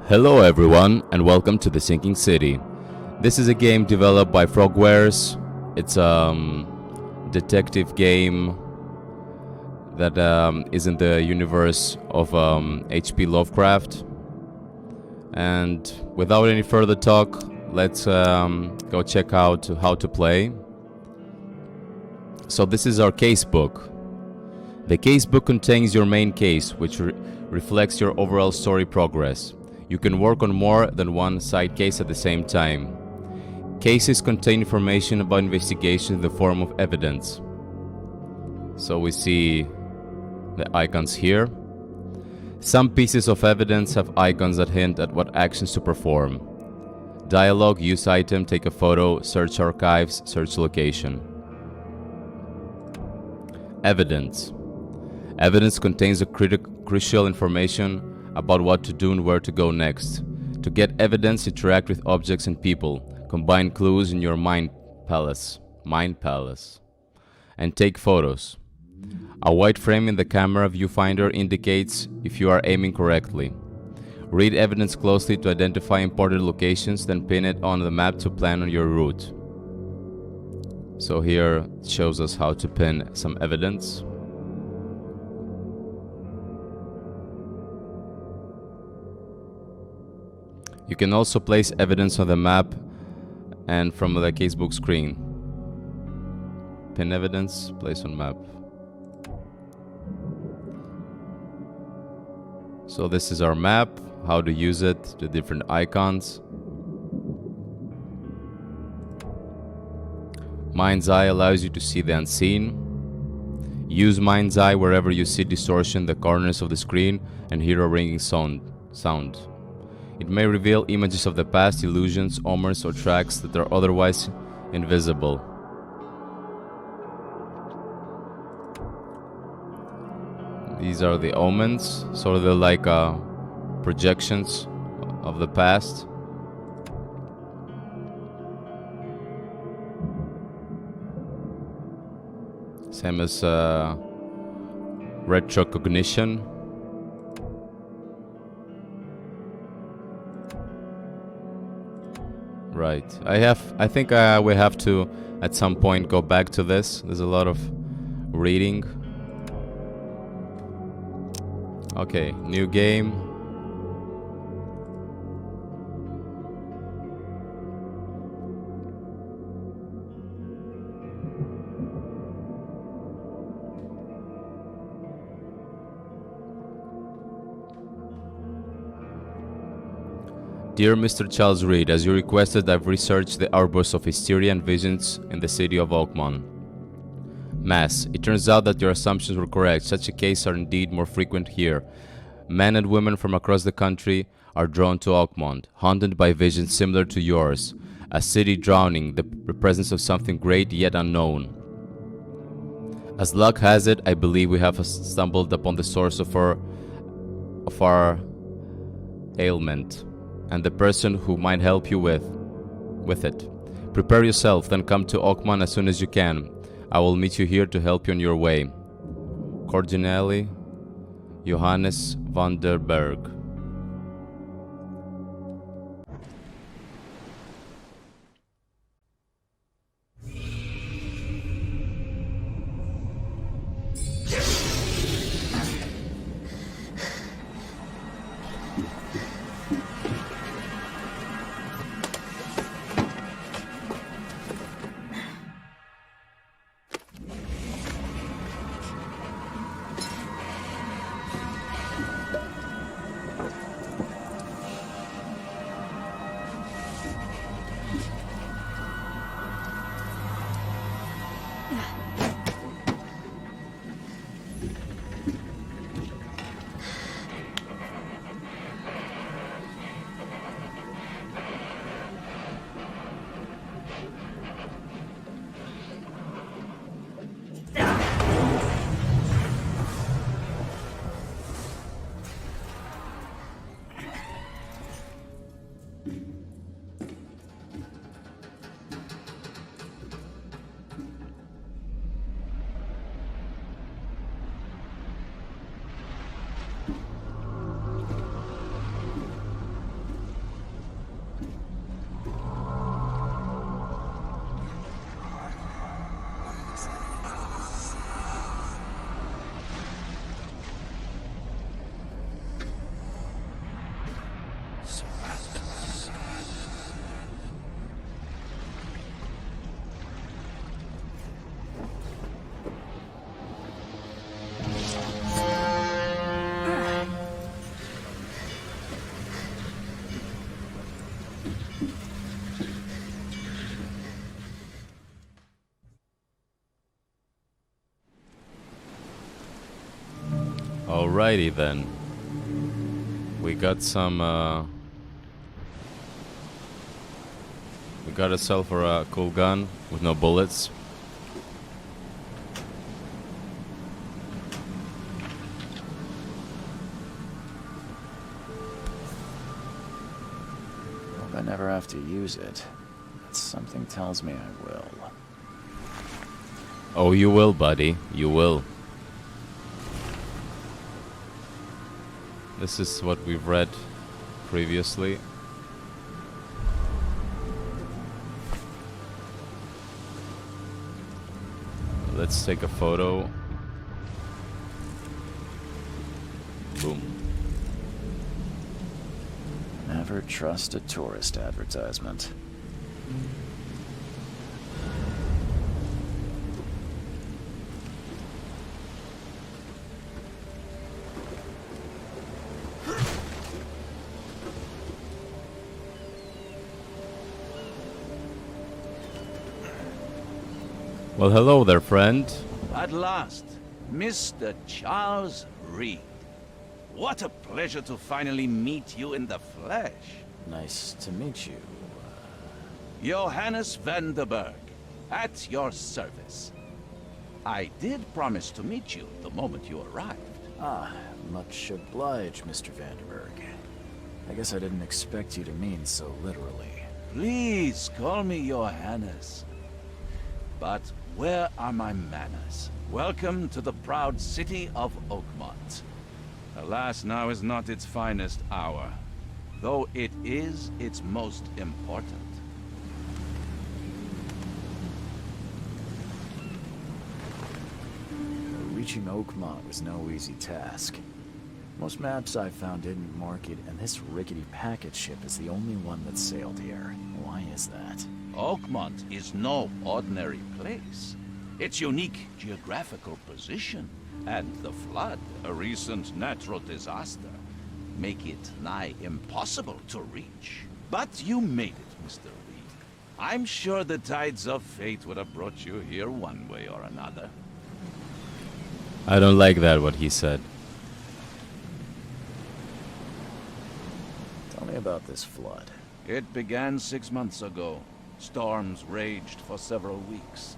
Hello everyone and welcome to The Sinking City. This is a game developed by Frogwares. It's a detective game that is in the universe of H.P. Lovecraft. And without any further talk, let's go check out how to play. So this is our casebook. The casebook contains your main case, which reflects your overall story progress. You can work on more than one side case at the same time. Cases contain information about investigation in the form of evidence. So we see the icons here. Some pieces of evidence have icons that hint at what actions to perform. Dialogue, use item, take a photo, search archives, search location. Evidence. Evidence contains a crucial information about what to do and where to go next. To get evidence, interact with objects and people. Combine clues in your mind palace, and take photos. A white frame in the camera viewfinder indicates if you are aiming correctly. Read evidence closely to identify important locations, then pin it on the map to plan on your route. So here it shows us how to pin some evidence. You can also place evidence on the map and from the casebook screen. Pin evidence, place on map. So this is our map, how to use it, the different icons. Mind's Eye allows you to see the unseen. Use Mind's Eye wherever you see distortion in the corners of the screen and hear a ringing sound. It may reveal images of the past, illusions, omens, or tracks that are otherwise invisible. These are the omens, so they're like projections of the past. Same as retrocognition. Right. I think we have to at some point go back to this. There's a lot of reading. Okay, new game. Dear Mr. Charles Reed, as you requested, I've researched the outbursts of hysteria and visions in the city of Oakmont. Mass. It turns out that your assumptions were correct. Such cases are indeed more frequent here. Men and women from across the country are drawn to Oakmont, haunted by visions similar to yours. A city drowning, the presence of something great yet unknown. As luck has it, I believe we have stumbled upon the source of our ailment, and the person who might help you with it. Prepare yourself, then come to Oakmont as soon as you can. I will meet you here to help you on your way. Cordially, Johannes van der Berg. Alrighty then. We got some, we got ourselves a cool gun with no bullets. Hope I never have to use it. But something tells me I will. Oh, you will, buddy. You will. This is what we've read previously. Let's take a photo. Boom. Never trust a tourist advertisement. Well, hello there, friend. At last, Mr. Charles Reed. What a pleasure to finally meet you in the flesh. Nice to meet you. Johannes van der Berg, at your service. I did promise to meet you the moment you arrived. Ah, much obliged, Mr. Vanderberg. I guess I didn't expect you to mean so literally. Please call me Johannes. But where are my manners? Welcome to the proud city of Oakmont. Alas, now is not its finest hour, though it is its most important. Reaching Oakmont was no easy task. Most maps I found didn't mark it, and this rickety packet ship is the only one that sailed here. Why is that? Oakmont is no ordinary place. Its unique geographical position and the flood, a recent natural disaster, make it nigh impossible to reach. But you made it, Mr. Reed. I'm sure the tides of fate would have brought you here one way or another. I don't like that, what he said. Tell me about this flood. It began 6 months ago. Storms raged for several weeks,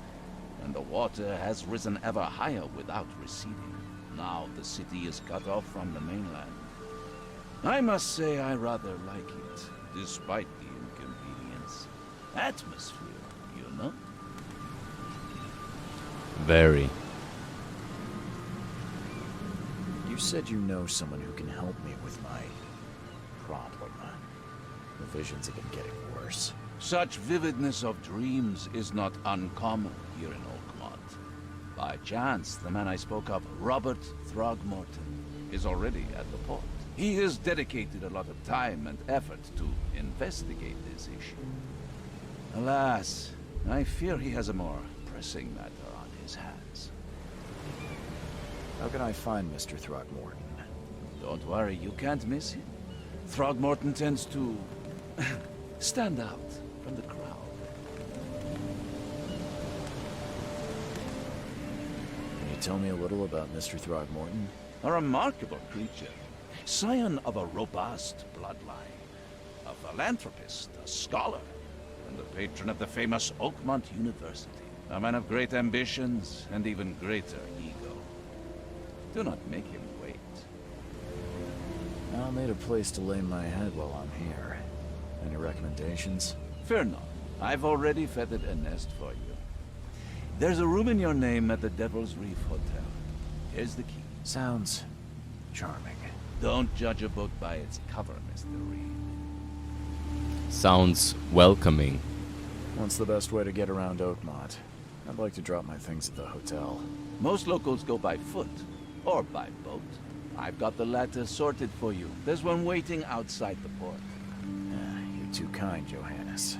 and the water has risen ever higher without receding. Now the city is cut off from the mainland. I must say I rather like it, despite the inconvenience. Atmosphere, you know? Very. You said you know someone who can help me with my problem. The visions have been getting worse. Such vividness of dreams is not uncommon here in Oakmont. By chance, the man I spoke of, Robert Throgmorton, is already at the port. He has dedicated a lot of time and effort to investigate this issue. Alas, I fear he has a more pressing matter on his hands. How can I find Mr. Throgmorton? Don't worry, you can't miss him. Throgmorton tends to stand out from the crowd. Can you tell me a little about Mr. Throgmorton? A remarkable creature, scion of a robust bloodline, a philanthropist, a scholar, and the patron of the famous Oakmont University. A man of great ambitions and even greater ego. Do not make him wait. I'll need a place to lay my head while I'm here. Any recommendations? Fear not. I've already feathered a nest for you. There's a room in your name at the Devil's Reef Hotel. Here's the key. Sounds charming. Don't judge a book by its cover, Mr. Reed. Sounds welcoming. What's the best way to get around Oakmont? I'd like to drop my things at the hotel. Most locals go by foot, or by boat. I've got the latter sorted for you. There's one waiting outside the port. You're too kind, Johannes.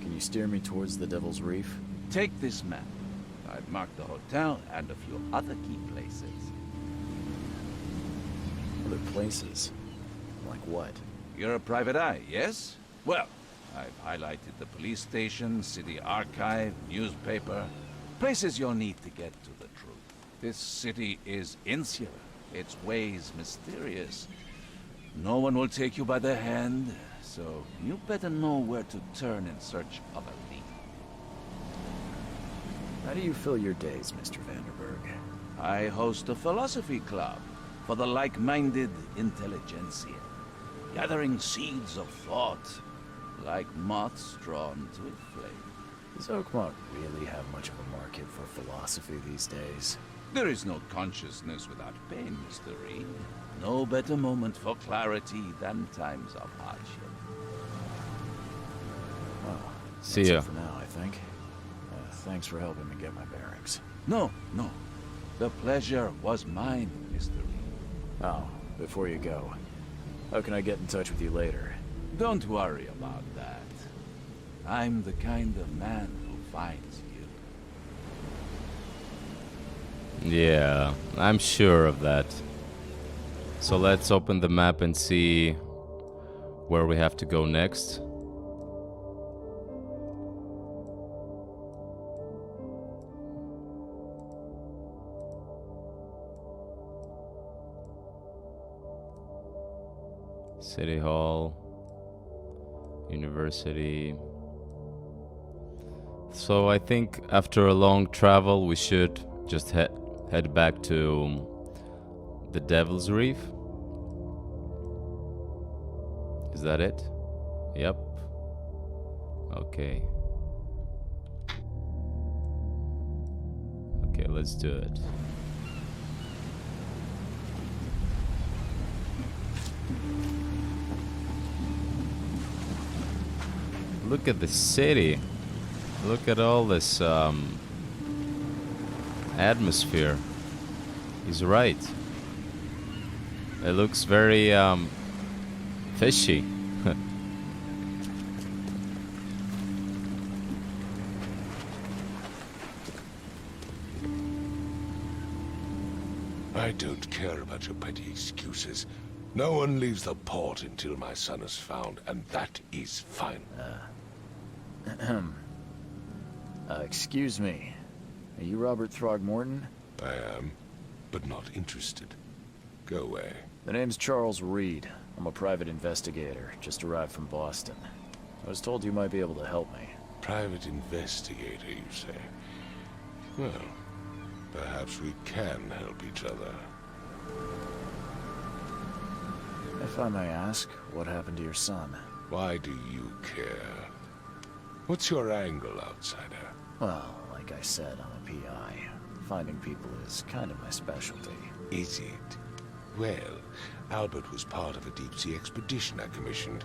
Can you steer me towards the Devil's Reef? Take this map. I've marked the hotel and a few other key places. Other places? Like what? You're a private eye, yes? Well, I've highlighted the police station, city archive, newspaper. Places you'll need to get to the truth. This city is insular, its ways mysterious. No one will take you by the hand, so you better know where to turn in search of a lead. How do you fill your days, Mr. Vanderberg? I host a philosophy club for the like-minded intelligentsia, gathering seeds of thought, like moths drawn to a flame. Does Oakmont really have much of a market for philosophy these days? There is no consciousness without pain, Mr. Reed. No better moment for clarity than times of hardship. Well, See that's ya. it for now, I think. Thanks for helping me get my bearings. No. The pleasure was mine, Mr. Reed. Oh, before you go, how can I get in touch with you later? Don't worry about that. I'm the kind of man who finds you. Yeah, I'm sure of that. So let's open the map and see where we have to go next. City Hall, University. So I think after a long travel we should just head back to the Devil's Reef. Is that it? Yep. Okay. Okay, let's do it. Look at the city. Look at all this atmosphere. He's right. It looks very fishy. I don't care about your petty excuses. No one leaves the port until my son is found, and that is fine. Excuse me. Are you Robert Throgmorton? I am, but not interested. Go away. The name's Charles Reed. I'm a private investigator, just arrived from Boston. I was told you might be able to help me. Private investigator, you say? Well, perhaps we can help each other. If I may ask, what happened to your son? Why do you care? What's your angle, outsider? Well, like I said, I'm a PI. Finding people is kind of my specialty. Is it? Well, Albert was part of a deep-sea expedition I commissioned.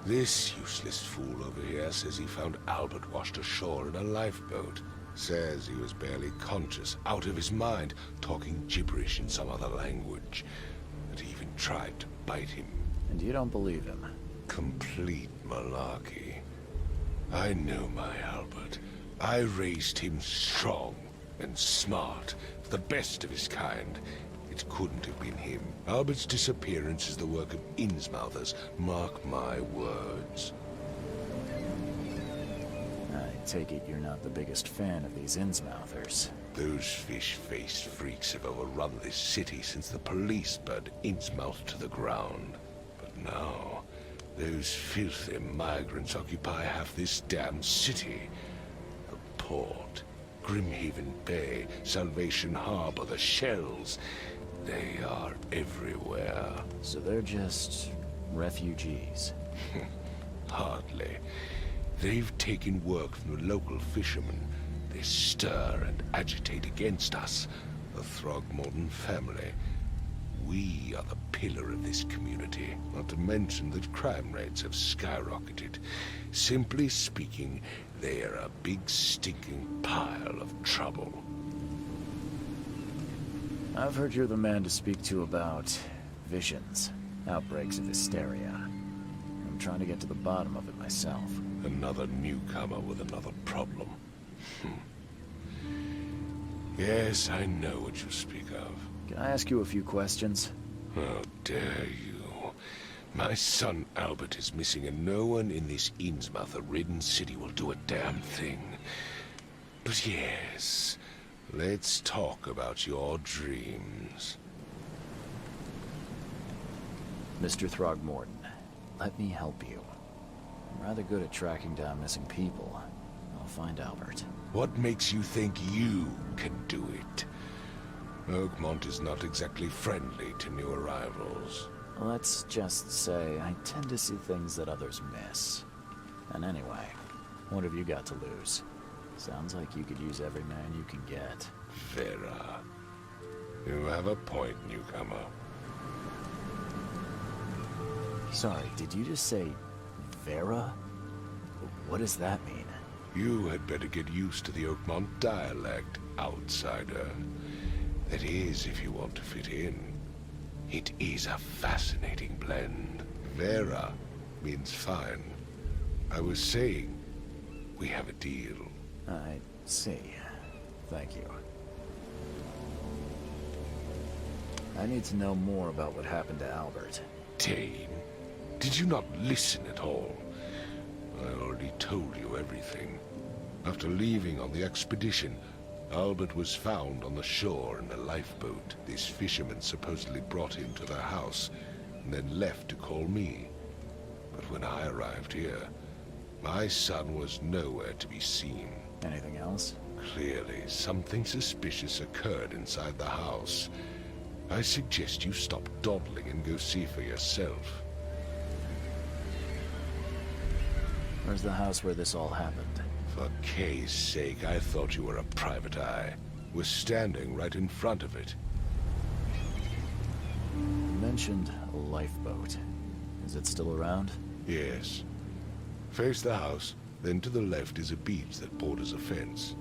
This useless fool over here says he found Albert washed ashore in a lifeboat. Says he was barely conscious, out of his mind, talking gibberish in some other language. That he even tried to bite him. And you don't believe him? Complete malarkey. I know my Albert. I raised him strong and smart, the best of his kind. It couldn't have been him. Albert's disappearance is the work of Innsmouthers, mark my words. I take it you're not the biggest fan of these Innsmouthers. Those fish-faced freaks have overrun this city since the police burned Innsmouth to the ground. But now, those filthy migrants occupy half this damn city. The port, Grimhaven Bay, Salvation Harbor, the shells. They are everywhere. So they're just refugees. Hardly. They've taken work from the local fishermen. They stir and agitate against us, the Throgmorton family. We are the pillar of this community, not to mention that crime rates have skyrocketed. Simply speaking, they are a big stinking pile of trouble. I've heard you're the man to speak to about visions, outbreaks of hysteria. I'm trying to get to the bottom of it myself. Another newcomer with another problem. Yes, I know what you speak of. Can I ask you a few questions? How dare you? My son Albert is missing, and no one in this Innsmouth-ridden city will do a damn thing. But yes, let's talk about your dreams. Mr. Throgmorton, let me help you. I'm rather good at tracking down missing people. I'll find Albert. What makes you think you can do it? Oakmont is not exactly friendly to new arrivals. Let's just say I tend to see things that others miss. And anyway, what have you got to lose? Sounds like you could use every man you can get. Vera. You have a point, newcomer. Sorry, did you just say Vera? What does that mean? You had better get used to the Oakmont dialect, outsider. That is, if you want to fit in. It is a fascinating blend. Vera means fine. I was saying, we have a deal. I see. Thank you. I need to know more about what happened to Albert. Dane, did you not listen at all? I already told you everything. After leaving on the expedition, Albert was found on the shore in a lifeboat. This fisherman supposedly brought him to their house, and then left to call me. But when I arrived here, my son was nowhere to be seen. Anything else? Clearly, something suspicious occurred inside the house. I suggest you stop dawdling and go see for yourself. Where's the house where this all happened? For Kay's sake, I thought you were a private eye. We're standing right in front of it. You mentioned a lifeboat. Is it still around? Yes. Face the house, then to the left is a beach that borders a fence.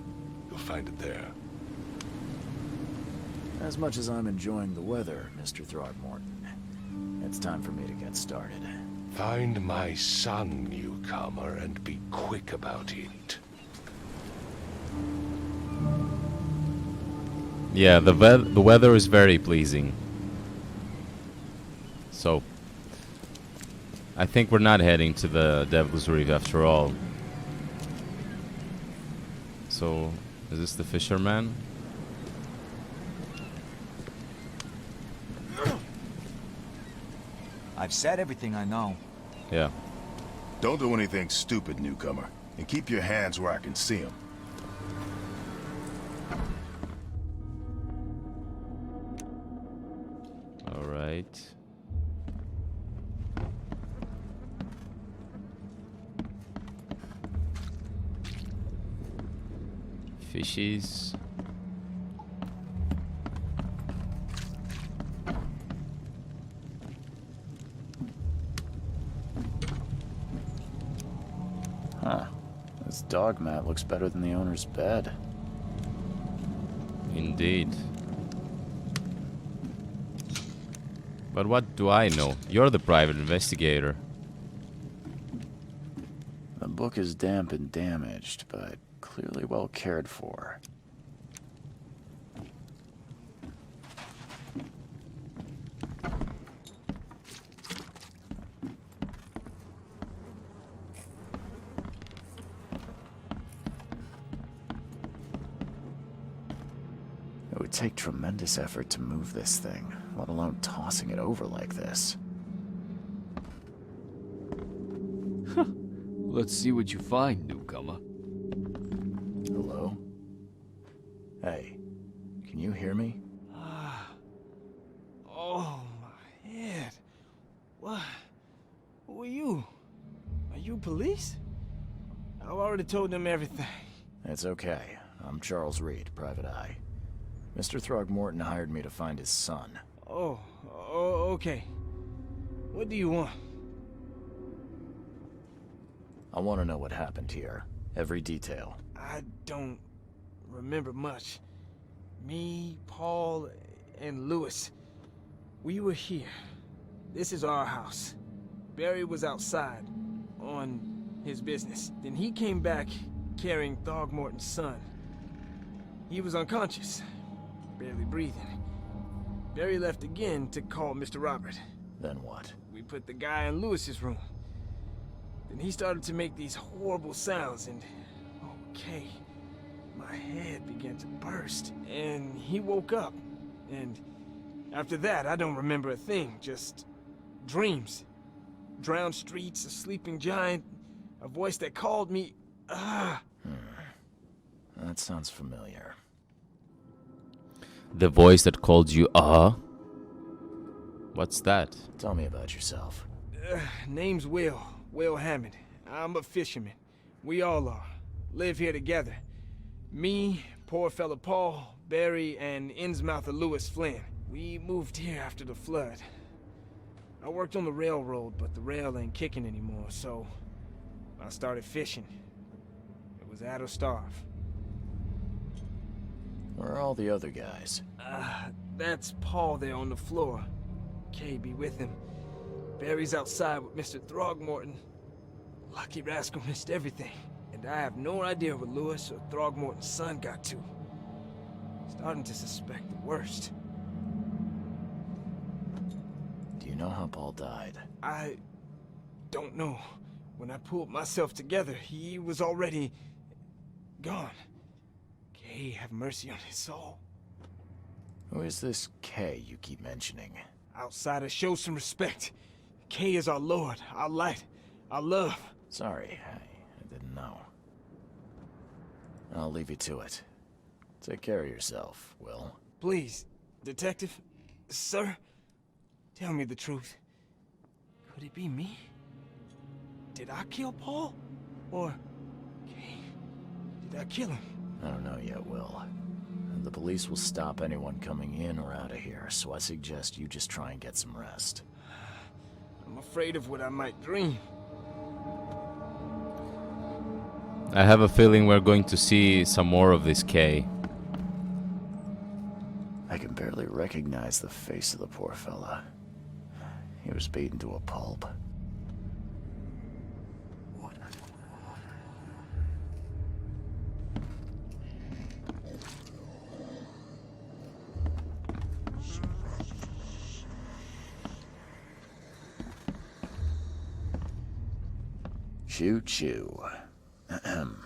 You'll find it there. As much as I'm enjoying the weather, Mr. Throgmorton, it's time for me to get started. Find my son, newcomer, and be quick about it. Yeah, the weather is very pleasing. So, I think we're not heading to the Devil's Reef after all. So, is this the fisherman? I've said everything I know. Yeah. Don't do anything stupid, newcomer. And keep your hands where I can see them. Alright. Fishies. Huh. This dog mat looks better than the owner's bed. Indeed. But what do I know? You're the private investigator. The book is damp and damaged, but clearly well cared for. It would take tremendous effort to move this thing, let alone tossing it over like this. Let's see what you find, newcomer. Hello? Hey, can you hear me? Oh, my head. What? Who are you? Are you police? I've already told them everything. It's okay. I'm Charles Reed, Private Eye. Mr. Throgmorton hired me to find his son. Oh, okay. What do you want? I want to know what happened here. Every detail. I don't remember much. Me, Paul, and Lewis. We were here. This is our house. Barry was outside, on his business. Then he came back carrying Throgmorton's son. He was unconscious, barely breathing. Barry left again to call Mr. Robert. Then what? We put the guy in Lewis's room. Then he started to make these horrible sounds and... okay. My head began to burst, and he woke up. And after that, I don't remember a thing, just Dreams. Drowned streets, a sleeping giant, a voice that called me. That sounds familiar. The voice that called you, What's that? Tell me about yourself. Name's Will Hammond. I'm a fisherman. We all are. Live here together. Me, poor fella Paul, Barry, and Innsmouther Lewis Flynn. We moved here after the flood. I worked on the railroad, but the rail ain't kicking anymore, so I started fishing. It was add or starve. Where are all the other guys? That's Paul there on the floor. Kay be with him. Barry's outside with Mr. Throgmorton. Lucky rascal missed everything. And I have no idea what Lewis or Throgmorton's son got to. Starting to suspect the worst. Do you know how Paul died? I don't know. When I pulled myself together, he was already gone. Kay have mercy on his soul. Who is this Kay you keep mentioning? Outsiders, show some respect. Kay is our lord, our light, our love. Sorry, I didn't know. I'll leave you to it. Take care of yourself, Will. Please, detective, sir, tell me the truth. Could it be me? Did I kill Paul? Or Kay? Did I kill him? I don't know yet, Will. The police will stop anyone coming in or out of here, so I suggest you just try and get some rest. I'm afraid of what I might dream. I have a feeling we're going to see some more of this K. I can barely recognize the face of the poor fella. He was beaten to a pulp. Choo-choo. Ahem.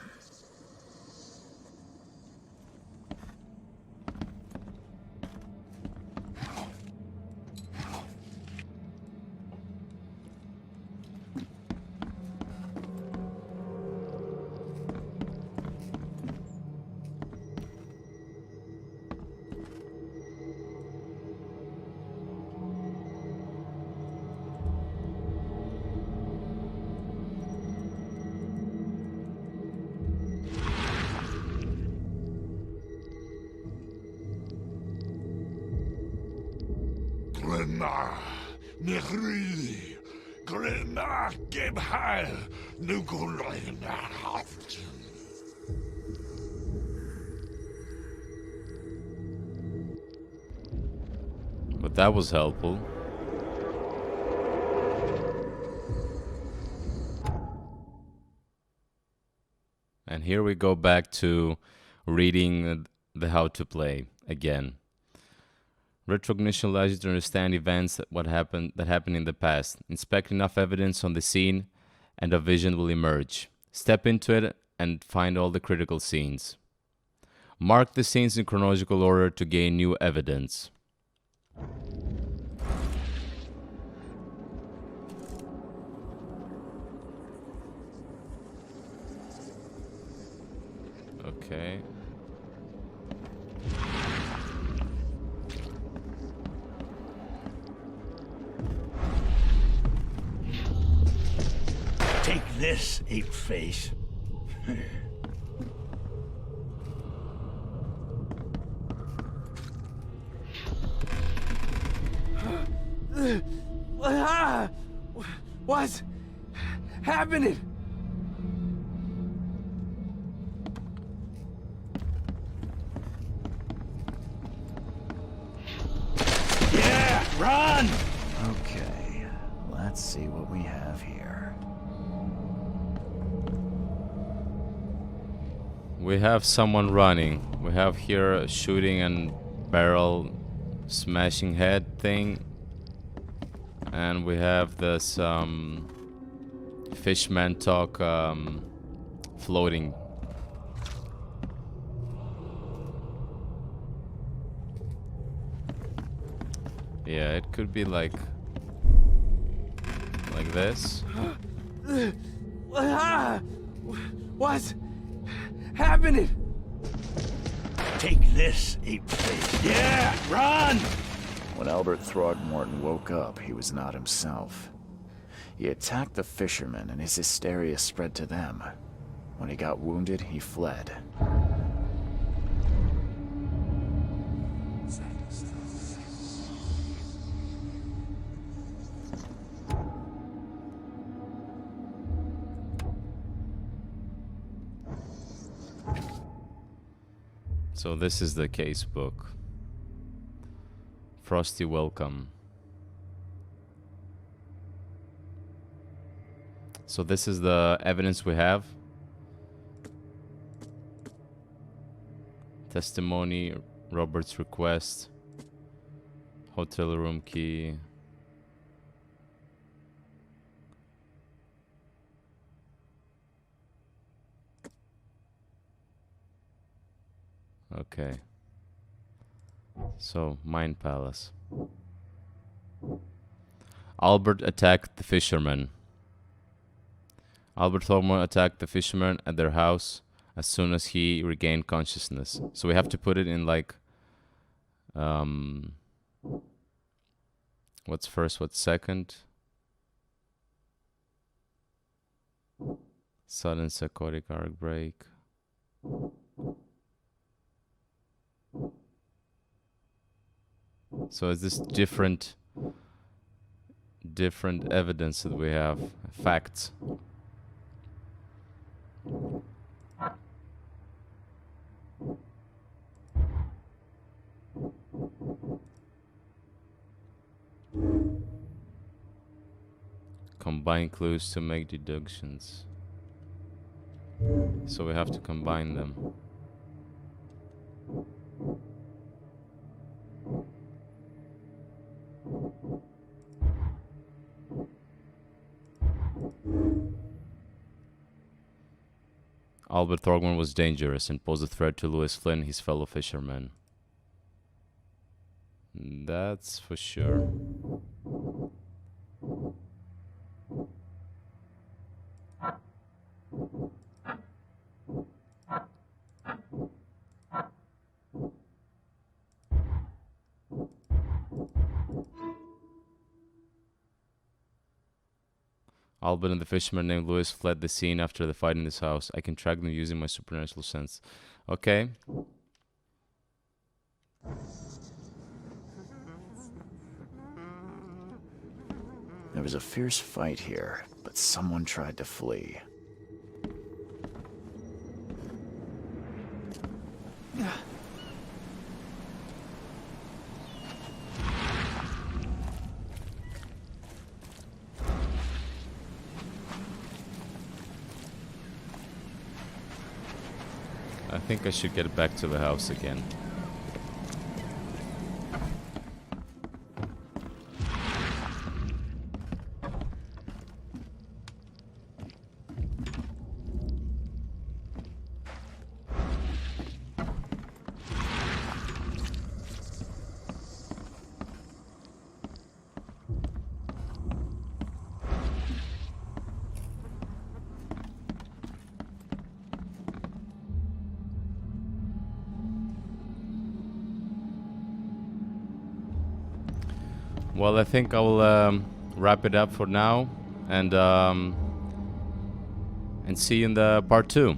But that was helpful. And here we go back to reading the how to play again. Retrocognition allows you to understand events that happened in the past. Inspect enough evidence on the scene and a vision will emerge. Step into it and find all the critical scenes. Mark the scenes in chronological order to gain new evidence. Okay. Take this, ape-face. What's happening? Yeah, run! Okay, let's see what we have here. We have someone running. We have here a shooting and barrel smashing head thing. And we have this fishman talk floating. Yeah, it could be like Like this. What's happening? Take this, ape-face. Yeah, run! When Albert Throgmorton woke up, he was not himself. He attacked the fishermen, and his hysteria spread to them. When he got wounded, he fled. So this is the case book. Frosty welcome. So this is the evidence we have. Testimony, Robert's request, hotel room key. Okay. So, Mind Palace. Albert attacked the fishermen. Albert Thormore attacked the fishermen at their house as soon as he regained consciousness. So we have to put it in like... what's first, what's second? Sudden psychotic arc break. So is this different evidence that we have? Facts. Combine clues to make deductions. So we have to combine them. Albert Thorgman was dangerous and posed a threat to Lewis Flynn, his fellow fishermen. That's for sure. Albert and the fisherman named Lewis fled the scene after the fight in this house. I can track them using my supernatural sense. Okay. There was a fierce fight here, but someone tried to flee. I think I should get back to the house again. Well, I think I will wrap it up for now, and see you in the part 2.